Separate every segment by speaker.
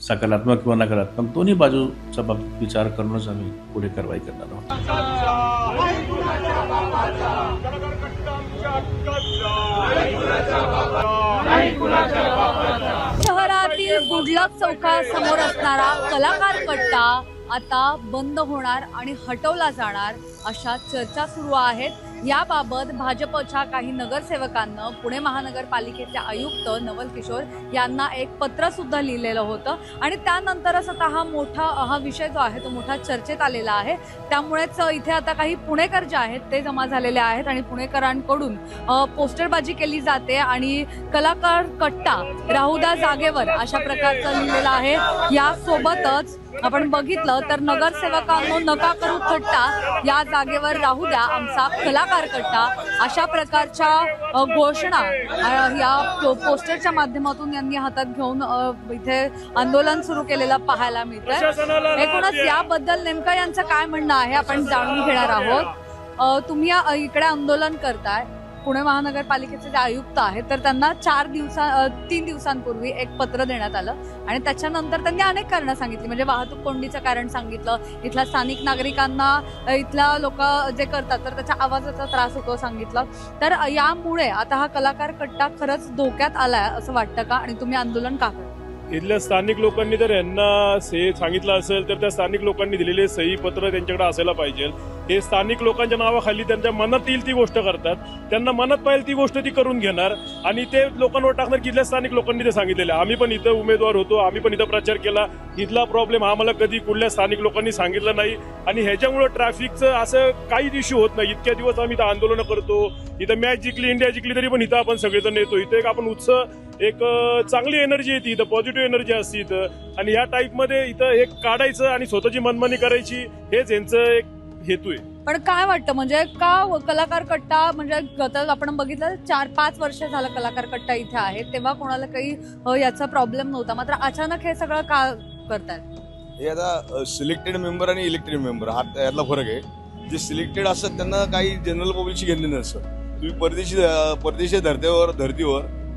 Speaker 1: सकारात्मक किंवा नकारात्मक दोन्ही बाजूचा बाबतीत विचार करूनच आम्ही पुढे कारवाई करणार आहोत.
Speaker 2: शहरातील गुडलक चौकासमोर असणारा कलाकार कट्टा आता बंद होणार आणि हटवला जाणार अशा चर्चा सुरू आहेत. याबाबत भाजपच्या काही नगरसेवकांना पुणे महानगरपालिकेचे आयुक्त नवल किशोर यांना एक पत्र सुद्धा लिहिलेलं होतं आणि त्यानंतरच आता हा विषय जो आहे तो मोठा चर्चेत आलेला आहे. त्यामुळेच इथे आता काही पुणेकर जे आहेत ते जमा झालेले आहेत आणि पुणेकरांकडून पोस्टरबाजी केली जाते आणि कलाकार कट्टा राहुदा जागेवर अशा प्रकारचं लिहिलेलं आहे. यासोबतच आपण बघितलं तर नगरसेवकांनो नका करू थट्टा, या जागेवर राहू द्या आमचा कलाकार कट्टा, अशा प्रकारच्या घोषणा या पोस्टरच्या माध्यमातून यांनी हातात घेऊन इथे आंदोलन सुरू केलेलं पाहायला मिळतंय. एकूणच याबद्दल नेमकं यांचं काय म्हणणं आहे आपण जाणून घेणार आहोत. तुम्ही इकडे आंदोलन करताय, पुणे महानगरपालिकेचे जे आयुक्त आहेत तर त्यांना 3 दिवसांपूर्वी एक पत्र देण्यात आलं आणि त्याच्यानंतर त्यांनी अनेक कारणं सांगितली. म्हणजे वाहतूक कोंडीचं कारण सांगितलं, इथल्या स्थानिक नागरिकांना इथल्या लोक जे करतात तर त्याच्या आवाजाचा त्रास होतो सांगितलं. तर यामुळे आता हा कलाकार कट्टा खरंच धोक्यात आलाय असं वाटतं का आणि तुम्ही आंदोलन का करता?
Speaker 3: इथल्या स्थानिक लोकांनी जर यांना सांगितलं असेल तर त्या स्थानिक लोकांनी दिलेले सही पत्र त्यांच्याकडे असायला पाहिजे. हे स्थानिक लोकांच्या नावाखाली त्यांच्या मनात येईल ती गोष्ट करतात, त्यांना मनात पाहिजे ती गोष्ट ती करून घेणार आणि ते लोकांवर टाकणार की इथल्या स्थानिक लोकांनी ते सांगितलेलं. आम्ही पण इथं उमेदवार होतो, आम्ही पण इथं प्रचार केला, इथला प्रॉब्लेम आम्हाला कधी कुठल्या स्थानिक लोकांनी सांगितलं नाही आणि ह्याच्यामुळं ट्रॅफिकचं असं काहीच इश्यू होत नाही. इतक्या दिवस आम्ही इथं आंदोलनं करतो, इथं मॅच जिंकली, इंडिया जिंकली तरी पण इथं आपण सगळेजण येतो. इथं एक आपण उत्साह, एक चांगली एनर्जी येते, इथं पॉझिटिव्ह एनर्जी असते इथं आणि ह्या टाईपमध्ये इथं एक काढायचं आणि स्वतःची मनमानी करायची हेच यांचं एक हेतू आहे.
Speaker 2: पण काय वाटतं म्हणजे का कलाकार कट्टा, म्हणजे आपण बघितलं 4-5 वर्ष झालं कलाकार कट्टा इथे आहे, तेव्हा कोणाला काही याचा प्रॉब्लेम नव्हता, मात्र अचानक हे सगळं का करतायत?
Speaker 4: हे आता सिलेक्टेड मेंबर आणि इलेक्टेड मेंबर हा यातला फरक आहे. जे सिलेक्टेड असतात त्यांना काही जनरल पब्लिकची घेणं नसतं. तुम्ही परदेशी धर्तीवर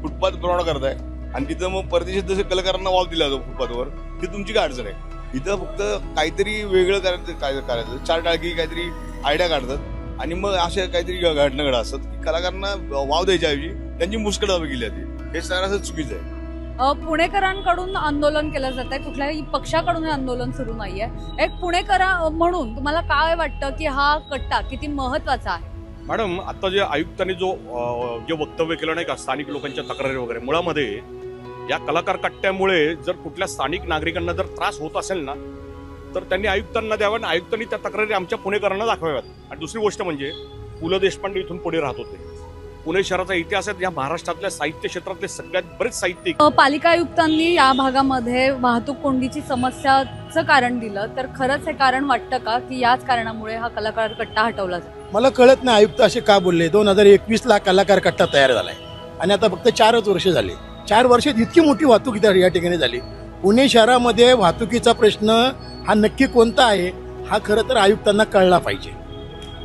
Speaker 4: फुटपाथ पुरवठा करताय आणि तिथं मग परदेशात जसं कलाकारांना वाव दिला जातो फुटपाथवर, ती तुमची काय अडचण आहे? इथं फक्त काहीतरी वेगळं करायचं 4 टाळकी काहीतरी आयडिया काढतात आणि मग अशा काहीतरी घटना घडत असतात की कलाकारांना वाव द्यायच्या ऐवजी त्यांची मुस्कटावी केली जाते. हे सगळं चुकीचं आहे.
Speaker 2: पुणेकरांकडून आंदोलन केलं जात आहे, कुठल्याही पक्षाकडून हे आंदोलन सुरू नाहीये. एक पुणेकर म्हणून तुम्हाला काय वाटतं की हा कट्टा किती महत्वाचा आहे?
Speaker 5: मॅडम, आता जे आयुक्तांनी जे वक्तव्य केलं नाही का स्थानिक लोकांच्या तक्रारी वगैरे, मुळामध्ये या कलाकार कट्ट्यामुळे जर कुठल्या स्थानिक नागरिकांना जर त्रास होत असेल ना तर त्यांनी आयुक्तांना द्यावं आणि आयुक्तांनी त्या तक्रारी आमच्या पुणेकरांना दाखवाव्यात. आणि दुसरी गोष्ट म्हणजे पु ल देशपांडे इथून पुढे राहत होते. पुणे शहराचा इतिहास आहे, या महाराष्ट्रातल्या साहित्य क्षेत्रातले सगळ्यात बरेच साहित्यिक.
Speaker 2: पालिका आयुक्तांनी या भागामध्ये वाहतूक कोंडीची समस्याचं कारण दिलं, तर खरंच हे कारण वाटतं का की याच कारणामुळे हा कलाकार कट्टा हटवला जातो?
Speaker 6: मला कळत नाही आयुक्त असे का बोलले. 2021ला कलाकार कट्टा तयार झालाय आणि आता फक्त 4च वर्ष झाले. 4 वर्षात इतकी मोठी वाहतूक या ठिकाणी झाली. पुणे शहरामध्ये वाहतुकीचा प्रश्न हा नक्की कोणता आहे हा खरं तर आयुक्तांना कळला पाहिजे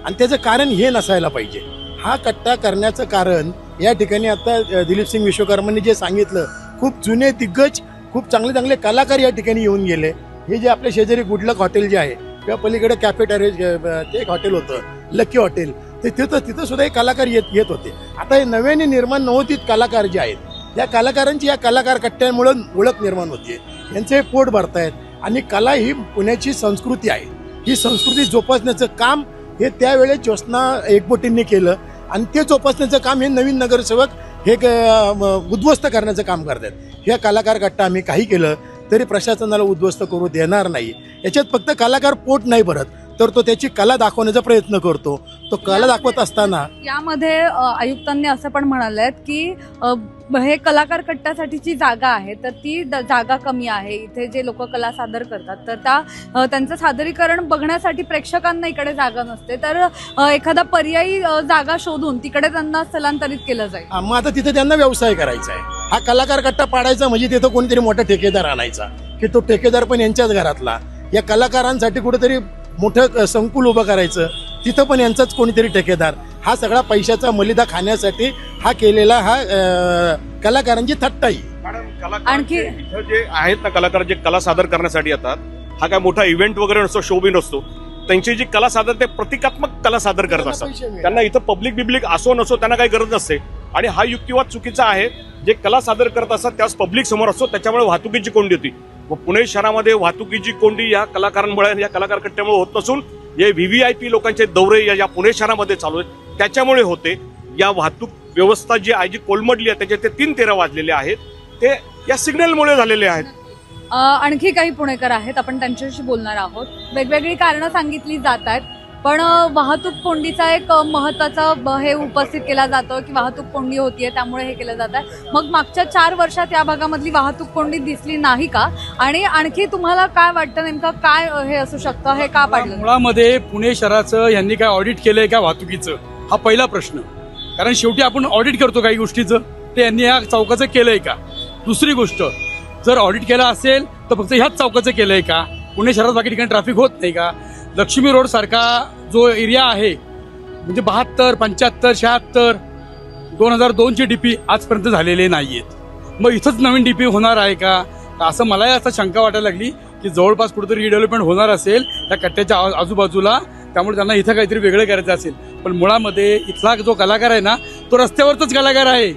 Speaker 6: आणि त्याचं कारण हे नसायला पाहिजे. हा कट्टा करण्याचं कारण या ठिकाणी आता दिलीप सिंग विश्वकर्मांनी जे सांगितलं, खूप जुने दिग्गज, खूप चांगले कलाकार या ठिकाणी येऊन गेले. हे जे आपल्या शेजारी गुडलक हॉटेल जे आहे किंवा पलीकडे कॅफेटेरिया ते एक हॉटेल होतं लकी हॉटेल, ते तिथं सुद्धा हे कलाकार येत होते. आता हे नव्याने निर्माण नवोदित कलाकार जे आहेत, या कलाकारांची या कलाकार कट्ट्यामुळे ओळख निर्माण होते, यांचे पोट भरतायत आणि कला ही पुण्याची संस्कृती आहे. ही संस्कृती जोपासण्याचं काम हे त्यावेळेस ज्योत्स्ना एकबोटींनी केलं आणि ते जोपासण्याचं काम हे नवीन नगरसेवक हे उद्ध्वस्त करण्याचं काम करतात. हे कलाकार कट्टा आम्ही काही केलं तरी प्रशासनाला उद्ध्वस्त करू देणार नाही. याच्यात फक्त कलाकार पोट नाही भरत तर तो त्याची कला दाखवण्याचा प्रयत्न करतो. तो कला दाखवत असताना यामध्ये
Speaker 2: आयुक्तांनी असं पण म्हणाले की हे कलाकार कट्ट्यासाठीची जागा आहे तर ती जागा कमी आहे. इथे जे लोक कला सादर करतात तर त्यांचं सादरीकरण बघण्यासाठी प्रेक्षकांना इकडे जागा नसते, तर एखादा पर्यायी जागा शोधून तिकडे त्यांना स्थलांतरित केलं जाईल.
Speaker 6: मग आता तिथे त्यांना व्यवसाय करायचा आहे. हा कलाकार कट्टा पाडायचा म्हणजे तिथं कोणीतरी मोठा ठेकेदार आणायचा की तो ठेकेदार पण यांच्याच घरातला. या कलाकारांसाठी कुठेतरी मोठं संकुल उभं करायचं, तिथं पण यांचाच कोणीतरी ठेकेदार. हा सगळा पैशाचा मलिदा खाण्यासाठी हा केलेला हा कलाकारांची थट्टा आहे.
Speaker 5: मॅडम, कलाकारांचे इथं जे आहेत ना कलाकार जे कला सादर करण्यासाठी येतात, हा काय मोठा इव्हेंट वगैरे नसतो, शो बी नसतो. त्यांची जी कला सादर ते प्रतिकात्मक कला सादर करत असतात. त्यांना इथं पब्लिक बिब्लिक असो नसो त्यांना काही गरज नसते. आणि हा युक्तिवाद चुकीचा आहे. जे कला सादर करत असतात त्याच पब्लिक समोर असतो, त्याच्यामुळे वाहतुकीची कोंडी होती. व पुणे शहरामध्ये वाहतुकीची कोंडी या कलाकारांमुळे या कलाकार कट्ट्यामुळे होत नसून हे व्हीव्हीआयपी लोकांचे दौरे या पुणे शहरामध्ये चालू आहेत त्याच्यामुळे होते. या वाहतूक व्यवस्था जी आहे जी कोलमडली आहे त्याचे ते 3-13 वाजलेले आहेत, ते या सिग्नलमुळे झालेले आहेत.
Speaker 2: आणखी काही पुणेकर आहेत, आपण त्यांच्याशी बोलणार आहोत. वेगवेगळी कारणं सांगितली जात आहेत, पण वाहतूक कोंडीचा एक महत्वाचा हे उपस्थित केला जातो की वाहतूक कोंडी होतीये त्यामुळे हे केलं जात आहे. मग मागच्या 4 वर्षात या भागामधली वाहतूक कोंडी दिसली नाही का? आणि आणखी तुम्हाला काय वाटतं नेमकं काय हे असू शकतं, हे का पाडलं?
Speaker 7: मुळामध्ये पुणे शहराचं यांनी काय ऑडिट केलंय का वाहतुकीचं, हा पहिला प्रश्न. कारण शेवटी आपण ऑडिट करतो काही गोष्टीचं, ते यांनी या चौकाचं केलंय का? दुसरी गोष्ट, जर ऑडिट केला असेल तर फक्त ह्याच चौकाचं केलंय का? पुणे शहरात बाकी ठिकाणी ट्रॅफिक होत नाही का? लक्ष्मी रोड सारखा जो एरिया आहे म्हणजे 72, 75, 76, 2002चे डीपी आजपर्यंत झालेले नाहीयेत. मग इथंच नवीन डीपी होणार आहे का? असं मलाही आता शंका वाटायला लागली की जवळपास कुठेतरी रिडेव्हलपमेंट होणार असेल त्या कट्ट्याच्या आजूबाजूला, त्यामुळे त्यांना इथं काहीतरी वेगळं करायचं असेल. पण मुळामध्ये इथला जो कलाकार आहे ना तो रस्त्यावरच कलाकार आहे,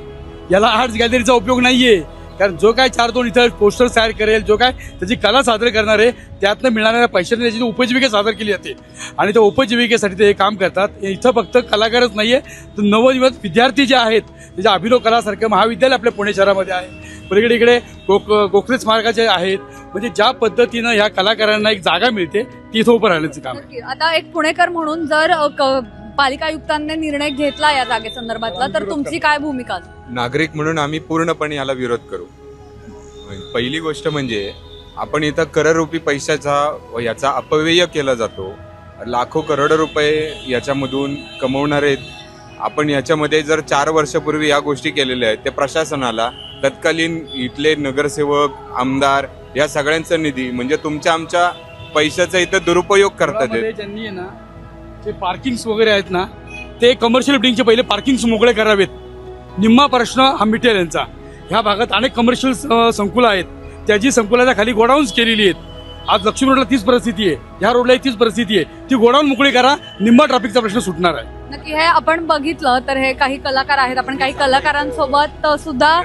Speaker 7: याला आर्ट्स गॅलरीचा उपयोग नाहीये. कारण जो काय 4-2 इथं पोस्टर तयार करेल, जो काय त्याची कला सादर करणार आहे त्यातनं मिळणाऱ्या पैशाने त्याची उपजीविका सादर केली जाते आणि त्या उपजीविकेसाठी ते काम करतात. इथं फक्त कलाकारच नाहीये तर नवनिर्मित विद्यार्थी जे आहेत त्याच्या अभिनव कलासारखं महाविद्यालय आपल्या पुणे शहरामध्ये आहे. पलीकडे इकडे गोखले स्मारकाचे आहेत. म्हणजे ज्या पद्धतीनं ह्या कलाकारांना एक जागा मिळते ती इथं उभं राहण्याचं काम आहे.
Speaker 2: आता एक पुणेकर म्हणून जर पालिका आयुक्तांनी निर्णय घेतला या जागेसंदर्भातला तर तुमची काय भूमिका असेल?
Speaker 8: नागरिक म्हणून आम्ही पूर्णपणे याला विरोध करू. पहिली गोष्ट म्हणजे आपण इथं कररूपी पैशाचा याचा अपव्यय केला जातो. लाखो करोडो रुपये याच्यामधून कमवणारे आपण याच्यामध्ये जर 4 वर्षापूर्वी या गोष्टी केलेल्या आहेत ते प्रशासनाला तत्कालीन इथले नगरसेवक आमदार या सगळ्यांचा निधी म्हणजे तुमच्या आमच्या पैशाचा इथं दुरुपयोग करतात.
Speaker 7: त्यांनी आहे ना जे पार्किंग्स वगैरे आहेत ना ते कमर्शियल बिल्डिंगचे पहिले पार्किंग्स मोकळे करावेत. निम्मा प्रश्न हा मिटेल यांचा. ह्या भागात अनेक कमर्शियल संकुलं आहेत, त्याची संकुलाच्या खाली गोडाऊन्स केलेली आहेत. आज लक्ष्मी रोडला तीच परिस्थिती आहे, ह्या रोडला तीच परिस्थिती आहे. ती गोडाऊन मोकळी करा, निम्मा ट्रॅफिकचा प्रश्न सुटणार आहे.
Speaker 2: नक्की हे आपण बघितलं तर हे काही कलाकार आहेत, आपण काही कलाकारांसोबत सुद्धा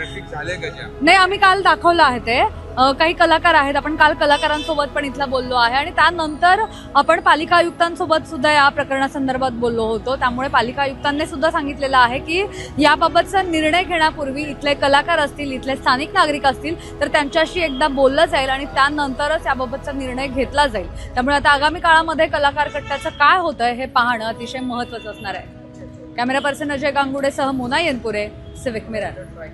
Speaker 2: नाही आम्ही काल दाखवलं आहे ते काही कलाकार आहेत, आपण काल कलाकारांसोबत पण इथला बोललो आहे आणि त्यानंतर आपण पालिका आयुक्तांसोबत सुद्धा या प्रकरणासंदर्भात बोललो होतो. त्यामुळे पालिका आयुक्तांनी सुद्धा सांगितलेलं आहे की याबाबतचा निर्णय घेण्यापूर्वी इथले कलाकार असतील, इथले स्थानिक नागरिक असतील तर त्यांच्याशी एकदा बोललं जाईल आणि त्यानंतरच याबाबतचा निर्णय घेतला जाईल. त्यामुळे आता आगामी काळामध्ये कलाकार कट्ट्याचं काय होतंय हे पाहणं अतिशय महत्त्वाचं असणार आहे. कॅमेरा पर्सन अजय गांगुडेसह मोना येनपुरे, सिविक मिरर.